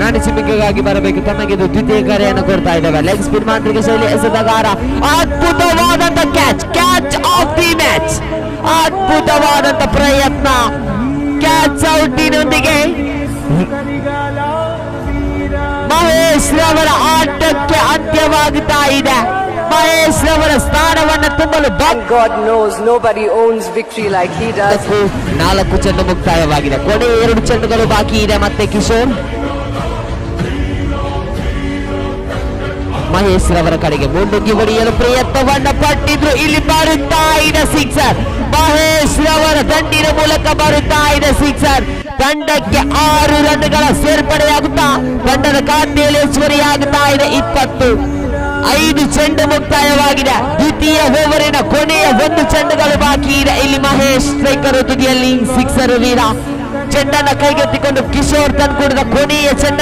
ನಾಣಿಸಿಕೆಗಾಗಿ ಬರಬೇಕು. ತಮಗೆ ಇದು ದ್ವಿತೀಯ ಕರೆಯನ್ನು ಕೊಡ್ತಾ ಇದ್ದಾವೆ. ಲೆಗ್ ಸ್ಪಿನ್ ಮಾಂತ್ರಿಕ ಶೈಲಿ ಎಸೆದಗಾರ ಅದ್ಭುತವಾದಂತ ಕ್ಯಾಚ್ ಆಫ್ ದಿ ಮ್ಯಾಚ್. ಅದ್ಭುತವಾದಂತ ಪ್ರಯತ್ನ. ಕ್ಯಾಚ್ ಔಟಿನೊಂದಿಗೆ ಮಹೇಶ್ ರವರ ಆಟಕ್ಕೆ ಅಂತ್ಯವಾಗುತ್ತಾ ಇದೆ. ಮಹೇಶ್ ರವರ ಸ್ಥಾನವನ್ನು ತುಂಬಲು God knows nobody owns victory like he does. 4 ಚೆಂಡು ಮುಕ್ತಾಯವಾಗಿದೆ. ಕೊನೆ 2 ಚೆಂಡುಗಳು ಬಾಕಿ ಇದೆ. ಮತ್ತೆ ಕಿಶೋರ್ ಮಹೇಶ್ ರವರ ಕಡೆಗೆ ಮುನ್ನುಗ್ಗಿ ಹೊಡೆಯಲು ಪ್ರಯತ್ನವನ್ನ ಪಟ್ಟಿದ್ರು. ಇಲ್ಲಿ ಬರುತ್ತಾ ಇದೆ ಸಿಕ್ಸರ್. ಮಹೇಶ್ ರವರ ದಂಡಿನ ಮೂಲಕ ಬರುತ್ತಾ ಇದೆ ಸಿಕ್ಸರ್. ತಂಡಕ್ಕೆ 6 ರನ್ಗಳ ಸೇರ್ಪಡೆಯಾಗುತ್ತಾ ತಂಡದ ಖಾತೆಯಲ್ಲಿ ಹೆಚ್ಚುವರಿಯಾಗುತ್ತಾ ಇದೆ 25 ಚೆಂಡು ಮುಕ್ತಾಯವಾಗಿದೆ. ದ್ವಿತೀಯ ಓವರಿನ ಕೊನೆಯ 1 ಚೆಂಡುಗಳು ಬಾಕಿ ಇದೆ. ಇಲ್ಲಿ ಮಹೇಶ್ ಸ್ಟ್ರೈಕರ್ ತುದಿಯಲ್ಲಿ ಸಿಕ್ಸರ್ ವೀರ ಚೆಂಡನ್ನು ಕೈಗೆತ್ತಿಕೊಂಡು ಕಿಶೋರ್ ತಂದುಕೊಡಿದ ಕೊನೆಯ ಚೆಂಡ